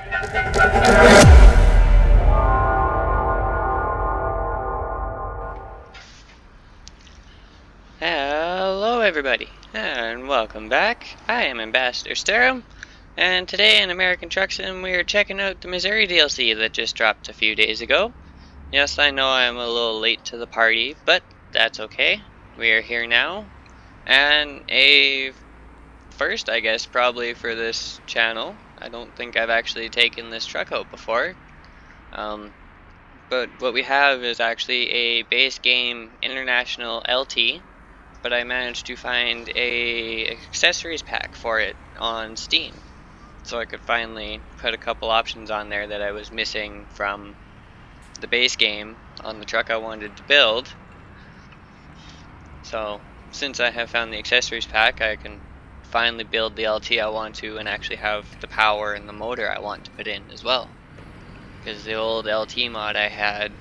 Hello everybody, and welcome back. I am Ambassador Sterum, and today in American Truck Sim we are checking out the Missouri DLC that just dropped a few days ago. Yes, I know I'm a little late to the party, but that's okay. We are here now, and a first, I guess, probably for this channel. I don't think I've actually taken this truck out before. But what we have is actually a base game International LT. But I managed to find a accessories pack for it on Steam, so I could finally put a couple options on there that I was missing from the base game on the truck I wanted to build. So since I have found the accessories pack, I can finally build the LT I want to and actually have the power and the motor I want to put in as well. Because the old LT mod I had,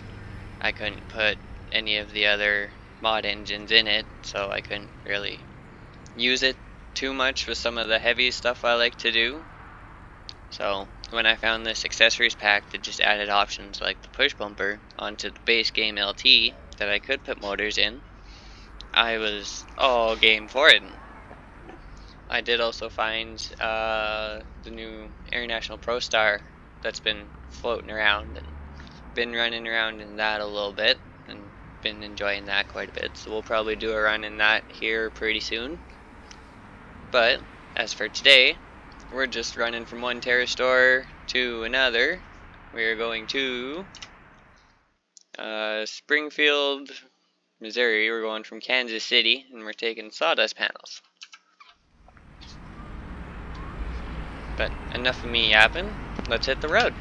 I couldn't put any of the other mod engines in it, so I couldn't really use it too much with some of the heavy stuff I like to do. So when I found this accessories pack that just added options like the push bumper onto the base game LT that I could put motors in, I was all game for it. I did also find the new International Pro Star that's been floating around, and been running around in that a little bit and been enjoying that quite a bit, so we'll probably do a run in that here pretty soon. But as for today, we're just running from one terror store to another. We're going to Springfield, Missouri. We're going from Kansas City, and we're taking sawdust panels. But enough of me yapping, let's hit the road.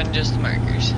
than just the markers.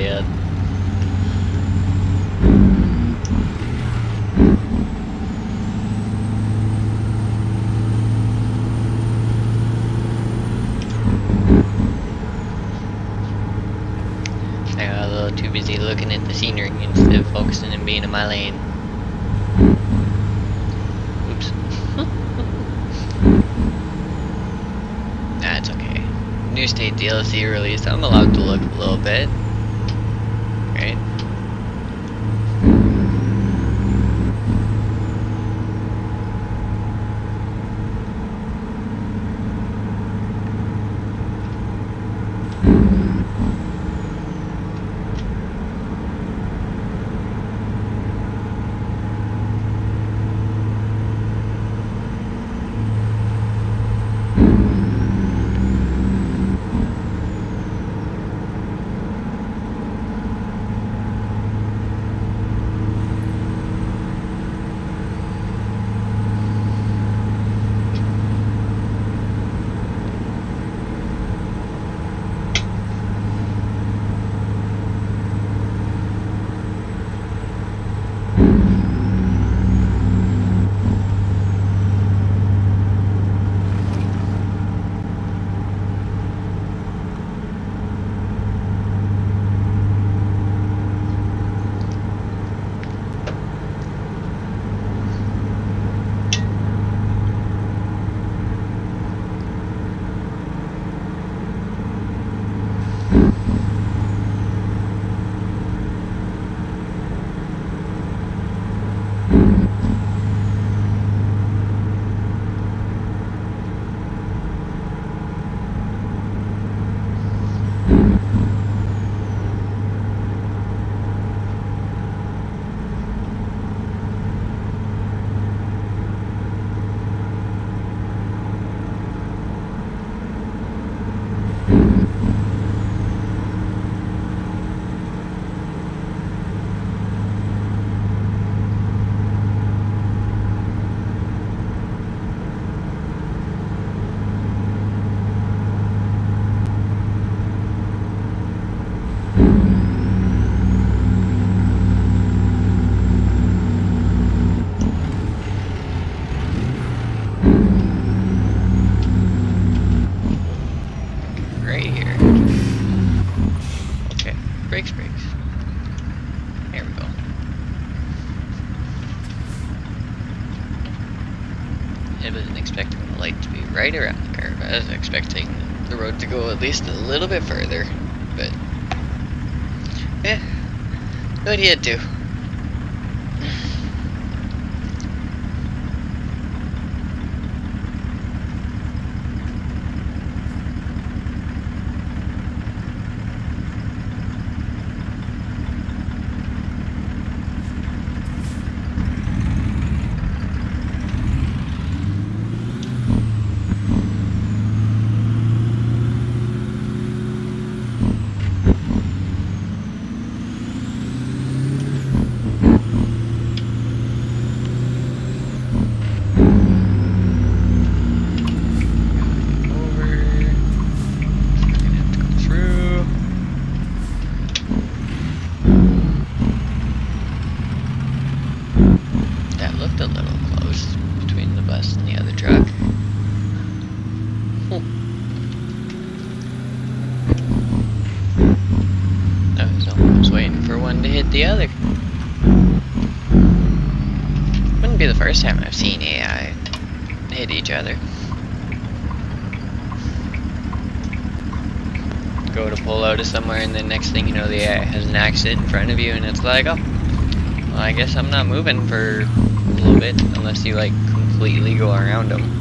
yet. I got a little too busy looking at the scenery instead of focusing and being in my lane. Oops. That's okay. New state DLC released. I'm allowed to look a little bit. Right? Right around the curve. I was expecting the road to go at least a little bit further, but yeah, what do you do? The other. Wouldn't be the first time I've seen AI hit each other. Go to pull out of somewhere and then next thing you know the AI has an accident in front of you and it's like, oh, well I guess I'm not moving for a little bit unless you like completely go around them.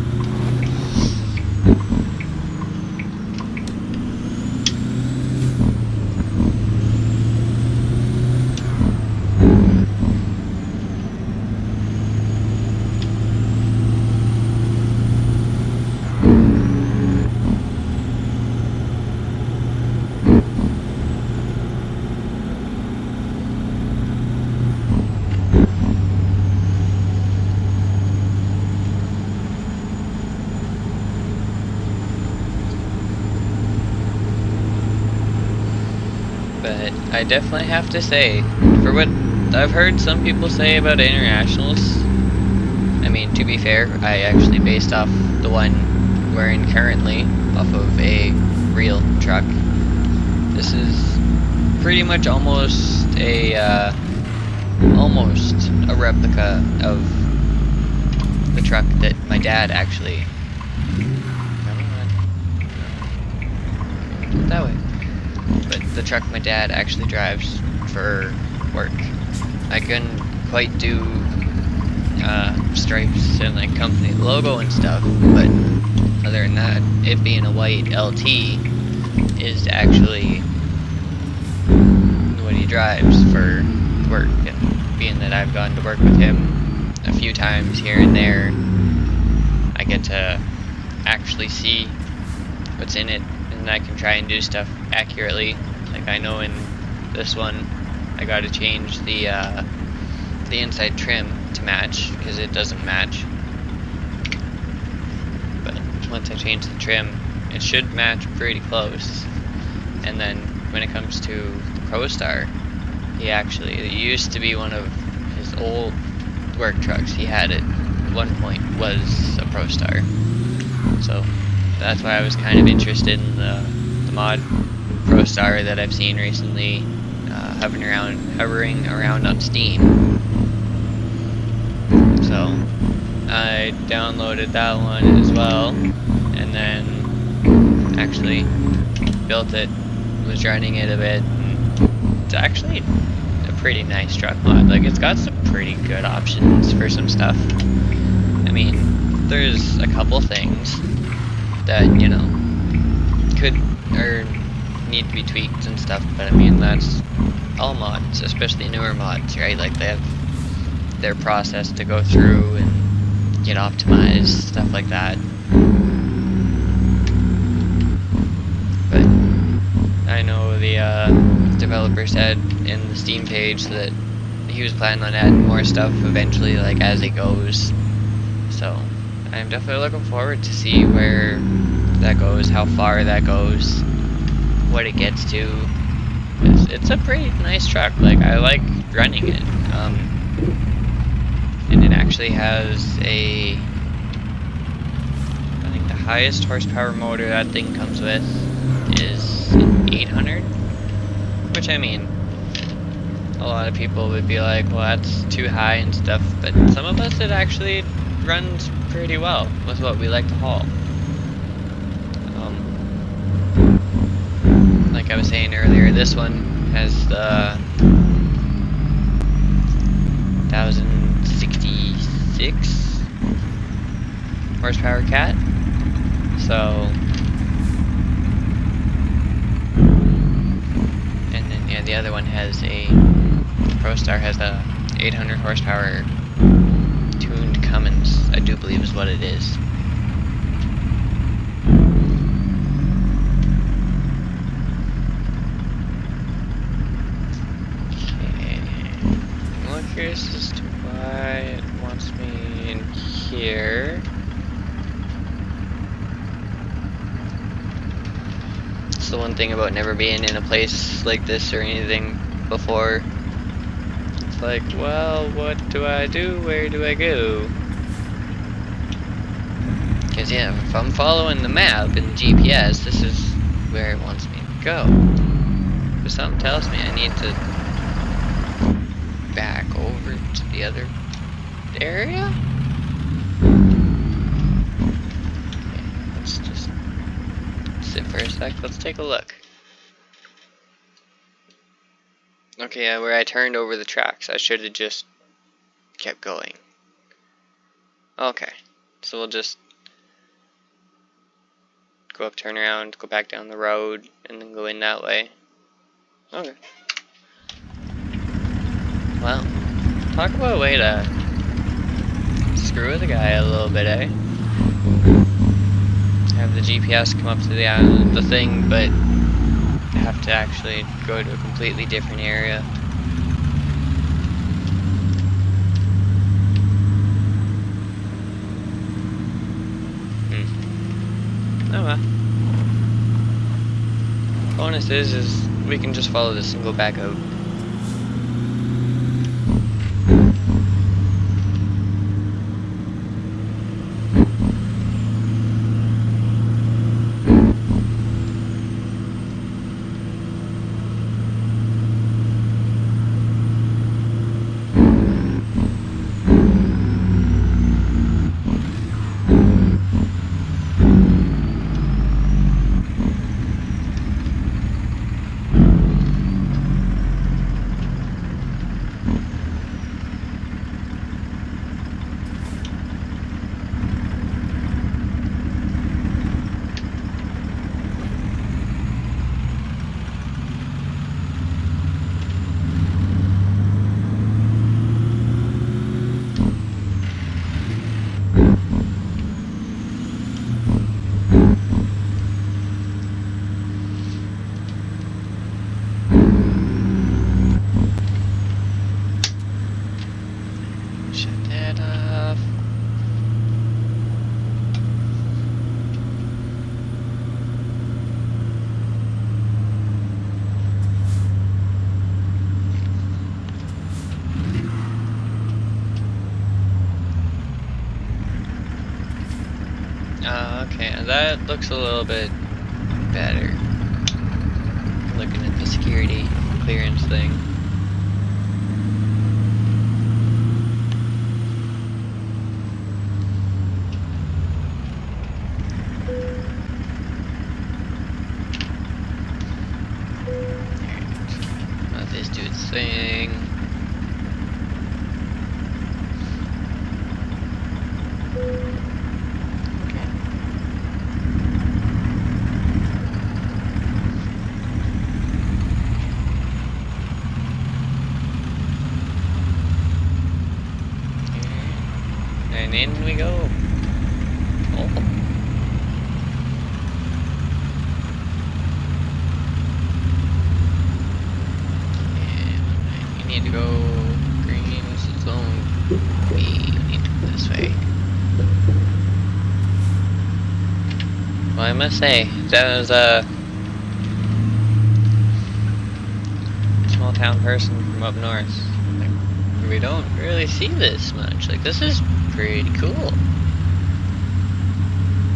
But I definitely have to say, for what I've heard some people say about internationals, I mean, to be fair, I actually based off the one we're in currently off of a real truck. This is pretty much almost a replica of the truck that my dad actually. That way. But the truck my dad actually drives for work. I couldn't quite do stripes and like company logo and stuff, but other than that, it being a white LT is actually what he drives for work. And being that I've gone to work with him a few times here and there, I get to actually see what's in it, and I can try and do stuff accurately. Like I know in this one I gotta change the inside trim to match because it doesn't match, but once I change the trim it should match pretty close. And then when it comes to the ProStar, it used to be one of his old work trucks. He had it at one point was a ProStar, so that's why I was kind of interested in the mod ProStar that I've seen recently hovering around on Steam. So I downloaded that one as well, and then actually built it, was running it a bit, and it's actually a pretty nice truck mod. Like, it's got some pretty good options for some stuff. I mean, there's a couple things that, you know, could or need to be tweaked and stuff, but I mean, that's all mods, especially newer mods, right? Like, they have their process to go through and get optimized, stuff like that. But I know the developer said in the Steam page that he was planning on adding more stuff eventually, like as it goes. So I'm definitely looking forward to see where that goes, how far that goes, what it gets to. It's a pretty nice truck. Like, I like running it. And it actually has I think the highest horsepower motor that thing comes with is 800, which, I mean, a lot of people would be like, well, that's too high and stuff, but some of us, it actually runs pretty well with what we like to haul. Like I was saying earlier, this one has the 1066 horsepower cat, so, and then yeah, the other one has ProStar has a 800 horsepower tuned Cummins, I do believe is what it is. Curious as to why it wants me in here. It's the one thing about never being in a place like this or anything before. It's like, well, what do I do? Where do I go? Because yeah, if I'm following the map in the GPS, this is where it wants me to go. But something tells me I need to back over to the other area. Okay, let's just sit for a sec. Let's take a look. Okay, yeah, where I turned over the tracks, I should have just kept going. Okay, so we'll just go up, turn around, go back down the road, and then go in that way. Okay. Well, talk about a way to screw with a guy a little bit, eh? Have the GPS come up to the thing, but have to actually go to a completely different area. Oh well. Bonus is we can just follow this and go back out. Okay, that looks a little bit better. Looking at the security clearance thing. Let this do its thing. And in we go. Oh. And we need to go green zone B. We need to go this way. Well, I must say, that was a small town person from up north. Like, we don't really see this much. Like, this is pretty cool.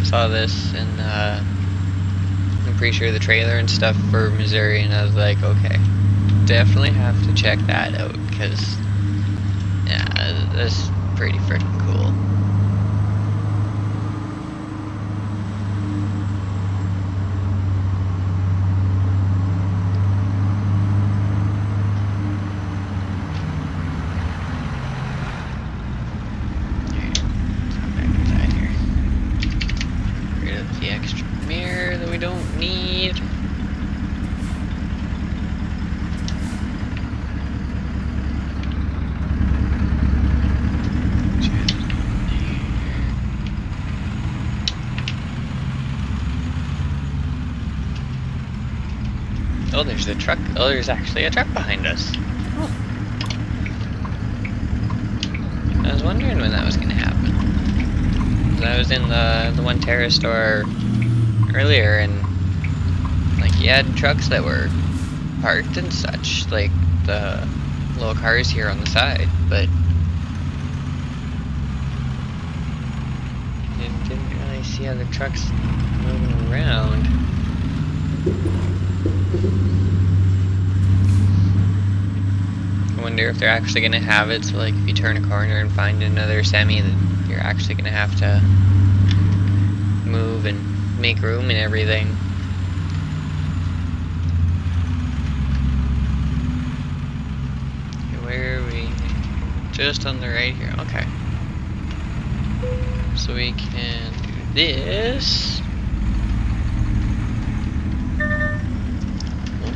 Saw this in I'm pretty sure the trailer and stuff for Missouri, and I was like, okay, definitely have to check that out, because yeah, that's pretty freaking cool. We don't need. Oh, there's a truck. Oh, there's actually a truck behind us. Oh. I was wondering when that was going to happen. 'Cause I was in the one Terra store earlier, and like you had trucks that were parked and such, like the little cars here on the side, but you didn't really see other trucks moving around. I wonder if they're actually going to have it so like if you turn a corner and find another semi, that you're actually going to have to move and make room and everything. Okay, where are we? Just on the right here. Okay. So we can do this. Oh,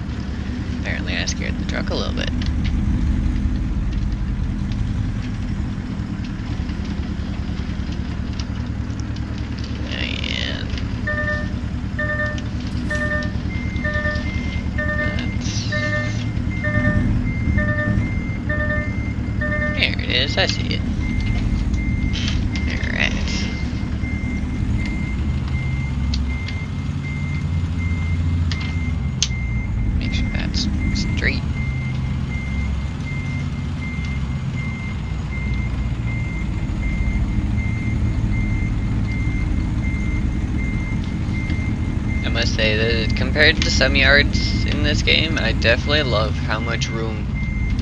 apparently I scared the truck a little bit. I see it. Alright. Make sure that's I must say that compared to some yards in this game, I definitely love how much room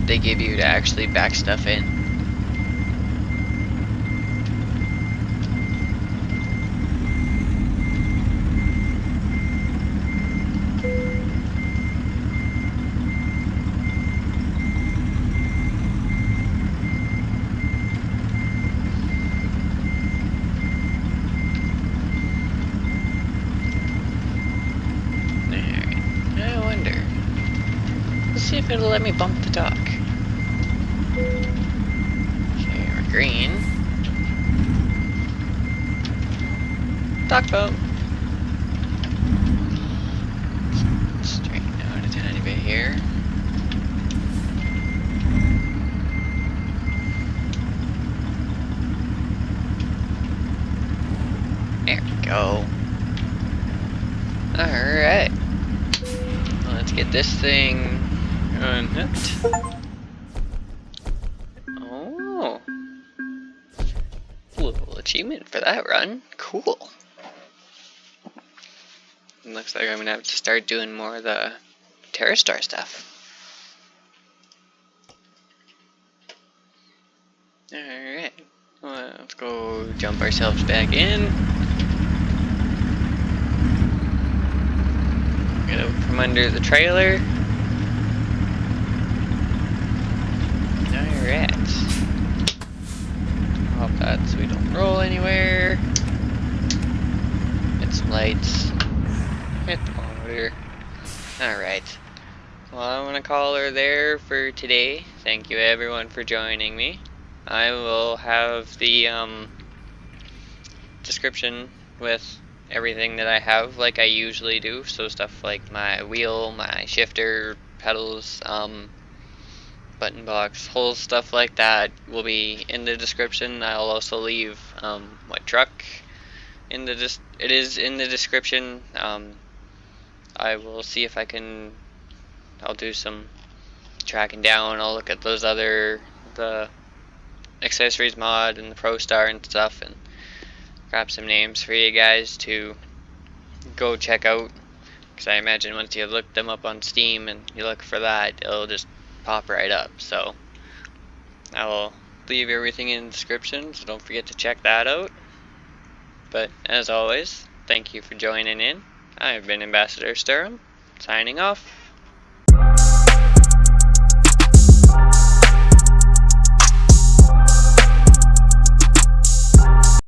they give you to actually back stuff in. See if it'll let me bump the dock. Okay, we're green. Dock bump. Straighten out a tiny bit here. There we go. Alright. Let's get this thing unhooked. Oh. A little achievement for that run. Cool. It looks like I'm gonna have to start doing more of the TerraStar stuff. Alright. Well, let's go jump ourselves back in. Get out from under the trailer. Alright. Off that so we don't roll anywhere. Get some lights. Hit the motor. Alright. Well, I'm gonna call her there for today. Thank you everyone for joining me. I will have the description with everything that I have like I usually do. So stuff like my wheel, my shifter, pedals, button box, whole stuff like that will be in the description. I'll also leave my truck in the it is in the description. I will see if I can. I'll do some tracking down. I'll look at those the accessories mod and the Pro Star and stuff, and grab some names for you guys to go check out. Because I imagine once you look them up on Steam and you look for that, it'll just pop right up. So I will leave everything in the description, so don't forget to check that out. But as always, thank you for joining in. I've been Ambassador Sturham, signing off.